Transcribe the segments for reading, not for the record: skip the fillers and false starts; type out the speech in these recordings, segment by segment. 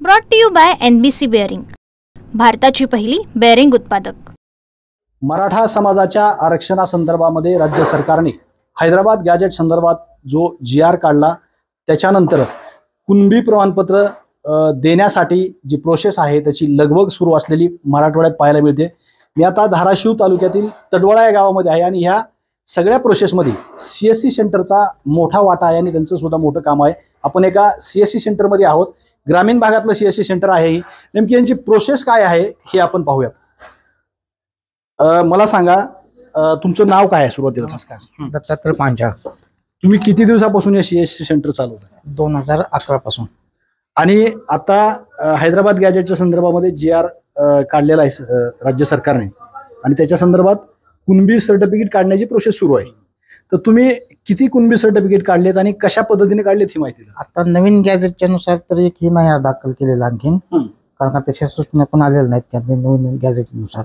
Brought to you by NBC bearing, भारताची पहिली bearing उत्पादक। मराठा समाजाच्या आरक्षणासंदर्भामध्ये राज्य सरकारने हैदराबाद गॅजेट संदर्भात जो GR काढला, त्याच्यानंतर कुणबी प्रमाणपत्र देण्यासाठी जी प्रोसेस आहे त्याची लगबग सुरू असलेली मराठवाड्यात पाहायला मिळते। मी आता धाराशिव तालुक्यातील तडवळा या गावामध्ये आहे आणि ह्या सगळ्या प्रोसेसमध्ये CSC सेंटरचा मोठा वाटा आहे आणि त्यांचं सुद्धा मोठं काम आहे। आपण एका CSC सेंटरमध्ये आहोत, ग्रामीण भागातलं CSC सेंटर आहे। नेमकी यांची प्रोसेस काय आहे हे आपण पाहूयात। मला सांगा, तुमचं नाव काय आहे सुरुवातीला? नमस्कार, दत्तात्रय पांचाळ। तुम्ही किती दिवसापासून या CSC सेंटर चालवताय? 2011 पासून। आणि आता हैदराबाद गॅजेटच्या संदर्भामध्ये GR काढलेला आहे राज्य सरकारने आणि त्याच्या संदर्भात कुणबी सर्टिफिकेट काढण्याची प्रोसेस सुरू आहे। तर तुम्ही किती कुणबी सर्टिफिकेट काढलेत आणि कशा पद्धतीने काढलेत ही माहिती द्या। आता नवीन गॅजेटच्या नुसार तर एकही नाही दाखल केलेला आणखीन, कारण का त्याच्या सूचना पण आलेल्या नाहीत की नवीन गॅजेटनुसार।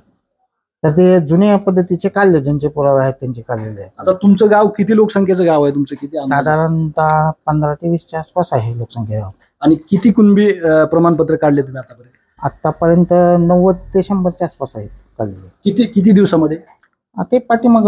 तर ते जुन्या पद्धतीचे काढले, ज्यांचे पुरावे आहेत त्यांचे काढलेले आहेत। आता तुमचं गाव किती लोकसंख्येचं गाव आहे? तुमचं किती? साधारणतः 15 ते 20 च्या आसपास आहे लोकसंख्या। आणि किती कुणबी प्रमाणपत्र काढले तुम्ही आतापर्यंत? आतापर्यंत 90 ते 100 च्या आसपास आहेत काढलेले। किती दिवसामध्ये? ते पाठीमाग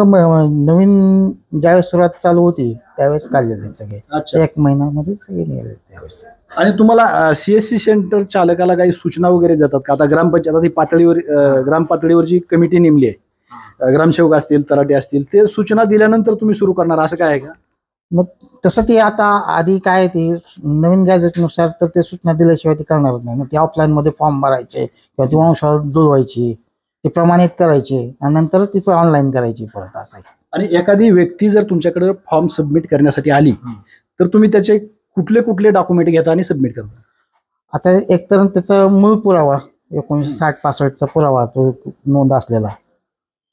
नवीन ज्यावेळेस सुरुवात चालू होती त्यावेळेस काढलेले सगळे। 1 महिन्यामध्ये सगळे निघाले त्यावेळेस। आणि तुम्हाला CSC सेंटर चालकाला काही सूचना वगैरे देतात का? आता ग्रामपंचायत ही पातळीवर ग्राम पातळीवरची कमिटी नेमली आहे, ग्रामसेवक असतील, तलाठी असतील, ते सूचना दिल्यानंतर तुम्ही सुरू करणार असं काय आहे का? मग तसं ते आता आधी काय ते नवीन गॅजेटनुसार तर ते सूचना दिल्याशिवाय ते करणारच नाही ना। ते ऑफलाईन मध्ये फॉर्म भरायचे किंवा ती वंशावळ जुळवायची, ते प्रमाणित करायचे आणि नंतर ती ऑनलाईन करायची परत असं आहे। आणि एखादी व्यक्ती जर तुमच्याकडे फॉर्म सबमिट करण्यासाठी आली तर तुम्ही त्याचे कुठले कुठले डॉक्युमेंट घेता आणि सबमिट करता? आता एकतर त्याचा मूळ पुरावा 1960-65चा पुरावा, तो नोंद असलेला,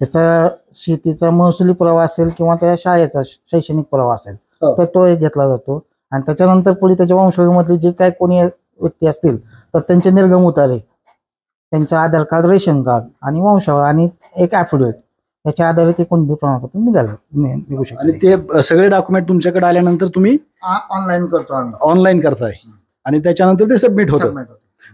त्याचा शेतीचा महसुली पुरावा असेल किंवा त्या शाळेचा शैक्षणिक पुरावा असेल तर तो एक घेतला जातो। आणि त्याच्यानंतर पुढे त्याच्या वंशवळीमधले जे काय कोणी व्यक्ती असतील तर त्यांचे निर्गम उतारे, त्यांचं आधार कार्ड, रेशन कार्ड आणि वंशावळ आणि एक ॲफिडेविट, याच्या आधारे ते कोणते प्रमाणपत्र निघू शकते। आणि ते सगळे डॉक्युमेंट तुमच्याकडे आल्यानंतर तुम्ही ऑनलाईन करतो आम्ही। ऑनलाईन करताय आणि त्याच्यानंतर ते सबमिट होतं।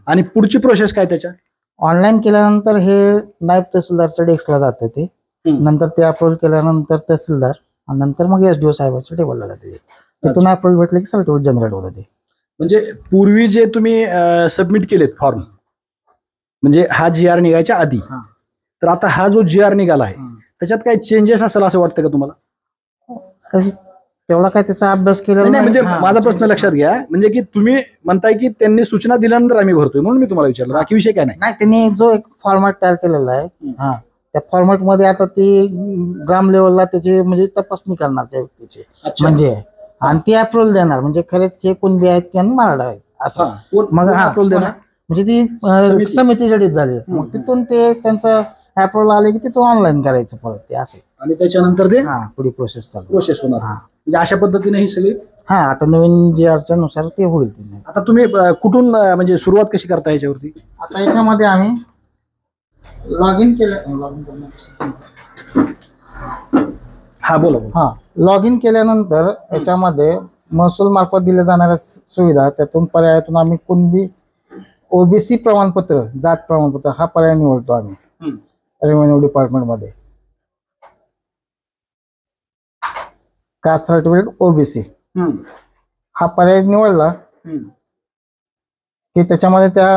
आणि पुढची प्रोसेस काय त्याच्या? ऑनलाईन केल्यानंतर हे नायब तहसीलदारच्या डेस्कला जातं, ते नंतर ते अप्रूव्ह केल्यानंतर तहसीलदार आणि नंतर मग SDO साहेबांच्या टेबलला जाते। तिथून अप्रूव्ह भेटले की सर्टिफिकेट जनरेट होतं ते। म्हणजे पूर्वी जे तुम्ही सबमिट केलेत फॉर्म, म्हणजे हा GR निघायच्या आधी, तर आता हा जो GR निघाला आहे त्याच्यात काही चेंजेस असेल असं वाटतं का तुम्हाला? तेवढा काय त्याचा अभ्यास केला नाही, म्हणजे माझा प्रश्न लक्षात घ्या, म्हणजे की तुम्ही म्हणताय की त्यांनी सूचना दिल्यानंतर आम्ही भरतोय, म्हणून मी तुम्हाला विचारलं, बाकी विषय काय नाही। त्यांनी जो एक फॉर्मॅट तयार केलेला आहे, त्या फॉर्मॅट मध्ये आता ती ग्राम लेवलला त्याची म्हणजे तपासणी करणार त्या व्यक्तीची, म्हणजे आणि ती अप्रूव्हल देणार, म्हणजे खरेच हे कुणबी आहेत की मराठा आहेत असं। मग अप्रूव्हल देणार म्हणजे ती समिती जडित झाली, मग तिथून ते त्यांचं अप्रूव्हल आले की तिथून ऑनलाईन करायचं परत ते असे। आणि त्याच्यानंतर ते पुढे प्रोसेस होणार। म्हणजे अशा पद्धतीने ही सगळी आता नवीन GRच्या नुसार ते होईल। आता तुम्ही कुठून म्हणजे सुरुवात कशी करता याच्यावरती? आता याच्यामध्ये आम्ही लॉग इन केलं। लॉग इन केल्यानंतर याच्यामध्ये महसूल मार्फत दिल्या जाणाऱ्या सुविधा, त्यातून पर्यायातून आम्ही कुणबी OBC प्रमाणपत्र, जात प्रमाणपत्र हा पर्याय निवडतो आम्ही रेव्हेन्यू डिपार्टमेंट मध्ये। कास्ट सर्टिफिकेट OBC हा पर्याय निवडला की त्याच्यामध्ये त्या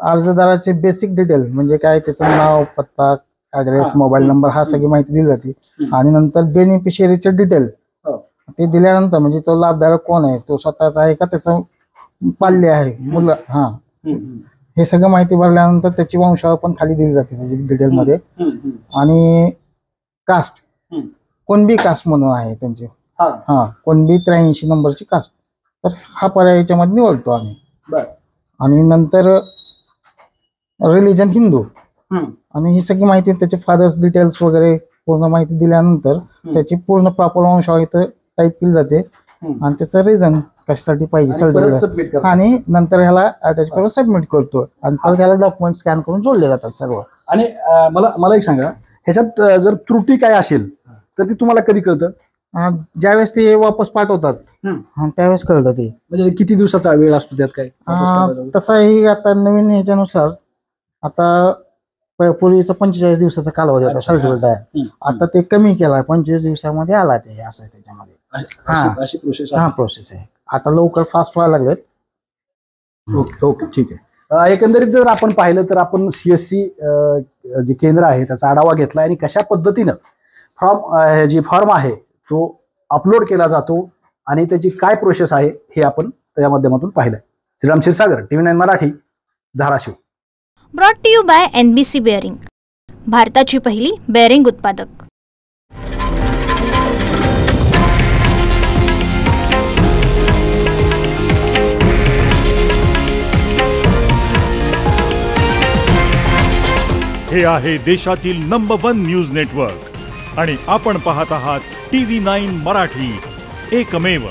अर्जदाराचे बेसिक डिटेल, म्हणजे काय त्याचं नाव, पत्ता, ऍड्रेस, मोबाईल नंबर हा सगळी माहिती दिली जाते। आणि नंतर बेनिफिशियरीचे डिटेल ते दिल्यानंतर, म्हणजे तो लाभधारक कोण आहे, तो स्वतःचा आहे का त्याचं पाल्य आहे, मुलं, हे सगळं माहिती भरल्यानंतर त्याची वंशावळ पण खाली दिली जाते त्याची डिटेल मध्ये। आणि कास्ट, कुणबी कास्ट म्हणून आहे त्यांची, कुणबी 83 नंबरची कास्ट, तर हा पर्याय याच्यामध्ये निवडतो आम्ही। आणि नंतर रिलिजन हिंदू, आणि ही सगळी माहिती, त्याचे फादर्स डिटेल्स वगैरे पूर्ण माहिती दिल्यानंतर त्याची पूर्ण प्रॉपर वंशावळ इथं टाईप केली जाते आणि त्याचं रिझन कशासाठी पाहिजे सर्टिफिकेट, आणि नंतर ह्याला अटॅच करून सबमिट करतो आणि परत ह्याला डॉक्युमेंट स्कॅन करून जोडले जातात सर्व। आणि मला एक सांगा, ह्याच्यात जर त्रुटी काय असेल तर ती तुम्हाला कधी कळतं? ज्यावेळेस ते वापस पाठवतात त्यावेळेस कळलं ते. म्हणजे किती दिवसाचा वेळ असतो त्यात काय वापस पाठवायला? तसाही आता नवीन ह्याच्यानुसार आता पूर्वीचा 45 दिवसाचा कालावधी होता सर्टिफिकेट आहे. आता ते कमी केला, 25 दिवसामध्ये आला ते, असं आहे त्याच्यामध्ये. अशी प्रोसेस प्रोसेस आहे आता, लवकर फास्ट व्हायला लागलेत. ओके ओके ठीक आहे. एकंदरीत जर आपण पाहिलं तर आपण CSC जे केंद्र आहे त्याचा आढावा घेतला आणि कशा पद्धतीनं फॉर्म आहे तो अपलोड केला जातो आणि त्याची काय प्रोसेस आहे हे आपण त्या माध्यमातून पाहिलंय. Shriram Kshirsagar, TV9 Marathi, Dharashiv. Brought to you by NBC bearing, भारताची पहिली बेअरिंग उत्पादक. हे आहे देशातील नंबर 1 न्यूज नेटवर्क आणि आपण पाहत आहात TV9 मराठी, एकमेव.